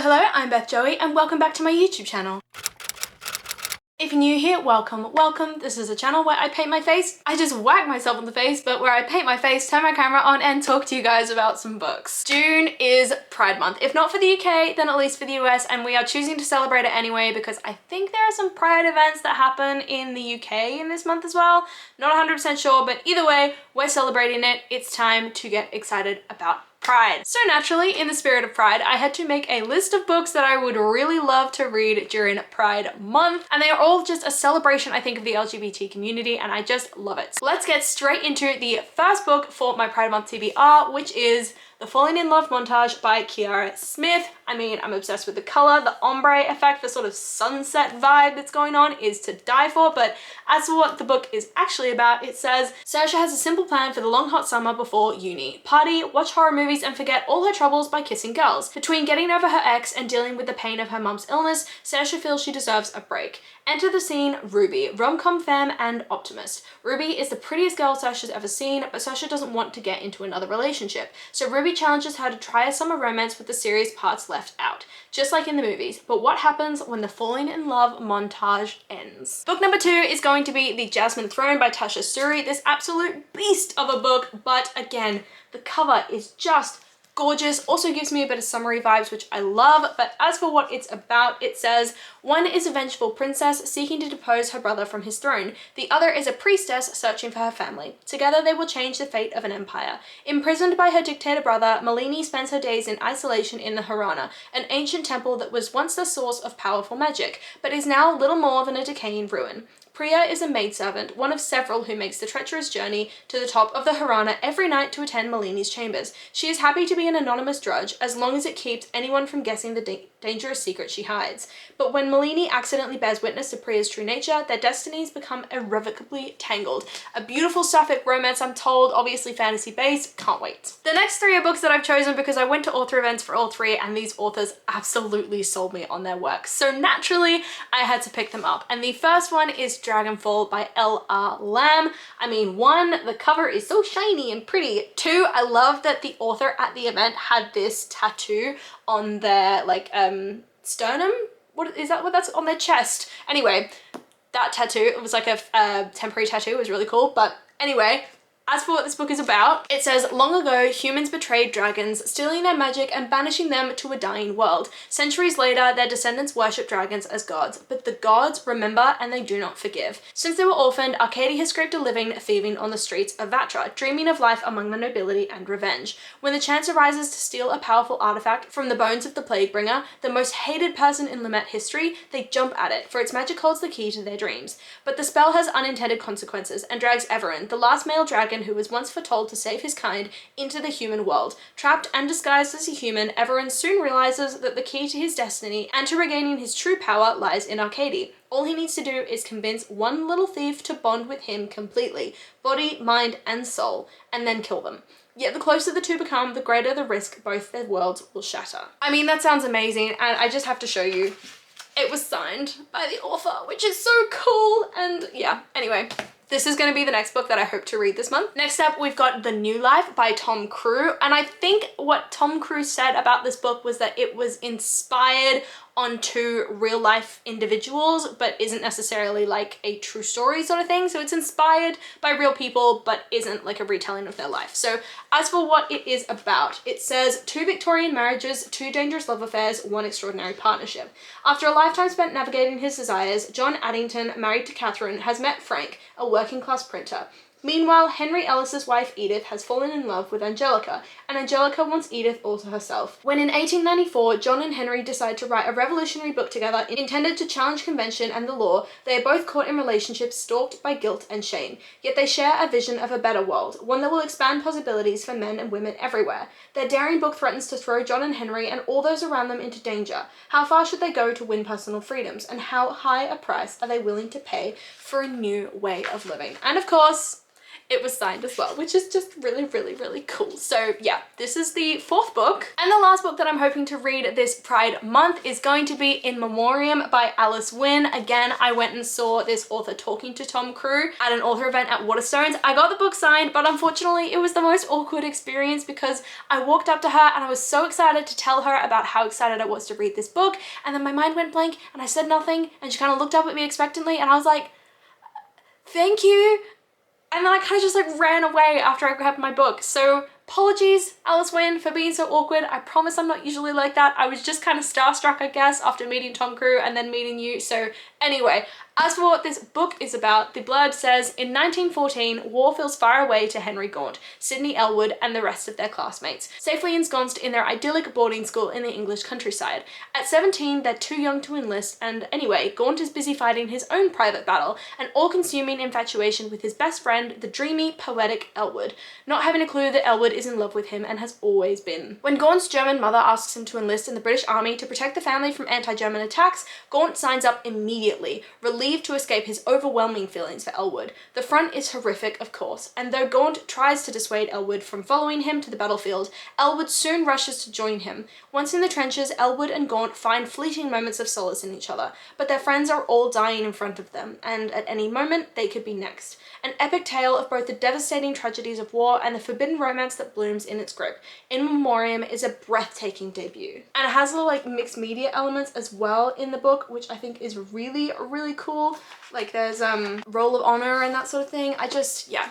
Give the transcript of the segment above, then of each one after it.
Hello, I'm Beth Joey and welcome back to my YouTube channel. If you're new here, welcome, welcome. This is a channel where I paint my face. I just whack myself on the face, but where I paint my face, turn my camera on and talk to you guys about some books. June is Pride Month. If not for the UK, then at least for the US, and we are choosing to celebrate it anyway because I think there are some Pride events that happen in the UK in this month as well. Not 100% sure, but either way, we're celebrating it. It's time to get excited about Pride. So naturally, in the spirit of Pride, I had to make a list of books that I would really love to read during Pride Month, and they are all just a celebration, I think, of the LGBT community, and I just love it. So let's get straight into the first book for my Pride Month TBR, which is The Falling in Love Montage by Ciara Smyth. I mean, I'm obsessed with the color, the ombre effect, the sort of sunset vibe that's going on is to die for, but as for what the book is actually about, it says, Tasha has a simple plan for the long hot summer before uni. Party, watch horror movies, and forget all her troubles by kissing girls. Between getting over her ex and dealing with the pain of her mum's illness, Tasha feels she deserves a break. Enter the scene Ruby, rom-com femme and optimist. Ruby is the prettiest girl Tasha's ever seen, but Tasha doesn't want to get into another relationship. So Ruby challenges her to try a summer romance with the serious parts left out, just like in the movies. But what happens when the falling in love montage ends? Book number 2 is going to be The Jasmine Throne by Tasha Suri, this absolute beast of a book, but again, the cover is just gorgeous. Also gives me a bit of summery vibes, which I love. But as for what it's about, it says, one is a vengeful princess seeking to depose her brother from his throne. The other is a priestess searching for her family. Together they will change the fate of an empire. Imprisoned by her dictator brother, Malini spends her days in isolation in the Harana, an ancient temple that was once the source of powerful magic, but is now little more than a decaying ruin. Priya is a maidservant, one of several who makes the treacherous journey to the top of the Harana every night to attend Malini's chambers. She is happy to be an anonymous drudge as long as it keeps anyone from guessing the dangerous secret she hides. But when Malini accidentally bears witness to Priya's true nature, their destinies become irrevocably tangled. A beautiful sapphic romance, I'm told, obviously fantasy based, can't wait. The next 3 are books that I've chosen because I went to author events for all 3 and these authors absolutely sold me on their work. So naturally, I had to pick them up. And the first one is Dragonfall by L R Lam. I mean, 1, the cover is so shiny and pretty. 2, I love that the author at the event had this tattoo on their sternum. What is that? What that's on their chest? Anyway, that tattoo, it was like a temporary tattoo, it was really cool. But anyway, as for what this book is about, it says, long ago, humans betrayed dragons, stealing their magic and banishing them to a dying world. Centuries later, their descendants worship dragons as gods, but the gods remember and they do not forgive. Since they were orphaned, Arcady has scraped a living thieving on the streets of Vatra, dreaming of life among the nobility and revenge. When the chance arises to steal a powerful artifact from the bones of the Plaguebringer, the most hated person in Lamet history, they jump at it, for its magic holds the key to their dreams. But the spell has unintended consequences and drags Everin, the last male dragon who was once foretold to save his kind, into the human world. Trapped and disguised as a human, Everin soon realizes that the key to his destiny and to regaining his true power lies in Arcady. All he needs to do is convince one little thief to bond with him completely, body, mind, and soul, and then kill them. Yet the closer the two become, the greater the risk both their worlds will shatter. I mean, that sounds amazing, and I just have to show you. It was signed by the author, which is so cool, and yeah, anyway. This is going to be the next book that I hope to read this month. Next up, we've got The New Life by Tom Crewe. And I think what Tom Crewe said about this book was that it was inspired onto real life individuals, but isn't necessarily like a true story sort of thing. So it's inspired by real people, but isn't like a retelling of their life. So as for what it is about, it says 2 Victorian marriages, 2 dangerous love affairs, 1 extraordinary partnership. After a lifetime spent navigating his desires, John Addington, married to Catherine, has met Frank, a working class printer. Meanwhile, Henry Ellis's wife Edith has fallen in love with Angelica, and Angelica wants Edith all to herself. When in 1894, John and Henry decide to write a revolutionary book together intended to challenge convention and the law, they are both caught in relationships stalked by guilt and shame. Yet they share a vision of a better world, one that will expand possibilities for men and women everywhere. Their daring book threatens to throw John and Henry and all those around them into danger. How far should they go to win personal freedoms, and how high a price are they willing to pay for a new way of living? And of course, it was signed as well, which is just really, really, really cool. So yeah, this is the 4th book. And the last book that I'm hoping to read this Pride month is going to be In Memoriam by Winn. Again, I went and saw this author talking to Tom Crewe at an author event at Waterstones. I got the book signed, but unfortunately it was the most awkward experience because I walked up to her and I was so excited to tell her about how excited I was to read this book, and then my mind went blank and I said nothing, and she kind of looked up at me expectantly and I was like, thank you. And then I kind of just like ran away after I grabbed my book. So apologies, Winn, for being so awkward. I promise I'm not usually like that. I was just kind of starstruck, I guess, after meeting Tom Crewe and then meeting you. So anyway, as for what this book is about, the blurb says, in 1914, war feels far away to Henry Gaunt, Sydney Elwood, and the rest of their classmates, safely ensconced in their idyllic boarding school in the English countryside. At 17, they're too young to enlist, and anyway, Gaunt is busy fighting his own private battle, an all-consuming infatuation with his best friend, the dreamy, poetic Elwood, not having a clue that Elwood is in love with him and has always been. When Gaunt's German mother asks him to enlist in the British Army to protect the family from anti-German attacks, Gaunt signs up immediately, relieved to escape his overwhelming feelings for Elwood. The front is horrific, of course, and though Gaunt tries to dissuade Elwood from following him to the battlefield, Elwood soon rushes to join him. Once in the trenches, Elwood and Gaunt find fleeting moments of solace in each other, but their friends are all dying in front of them, and at any moment they could be next. An epic tale of both the devastating tragedies of war and the forbidden romance that blooms in its grip. In Memoriam is a breathtaking debut. And it has little like mixed media elements as well in the book, which I think is really, really cool. Like there's Roll of Honor and that sort of thing. Yeah,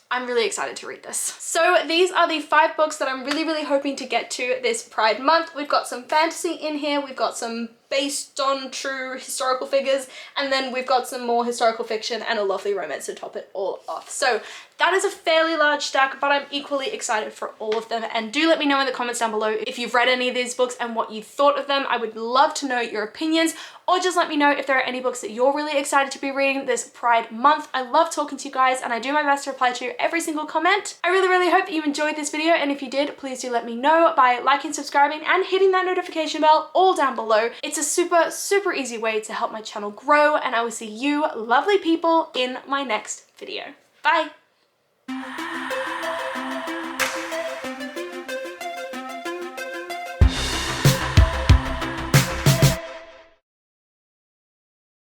I'm really excited to read this. So these are the 5 books that I'm really, really hoping to get to this Pride month. We've got some fantasy in here, we've got some based on true historical figures, and then we've got some more historical fiction and a lovely romance to top it all off. So that is a fairly large stack, but I'm equally excited for all of them. And do let me know in the comments down below if you've read any of these books and what you thought of them. I would love to know your opinions, or just let me know if there are any books that you're really excited to be reading this Pride month. I love talking to you guys and I do my best to reply to every single comment. I really, really hope that you enjoyed this video, and if you did, please do let me know by liking, subscribing, and hitting that notification bell all down below. It's a super, super easy way to help my channel grow, and I will see you lovely people in my next video. Bye!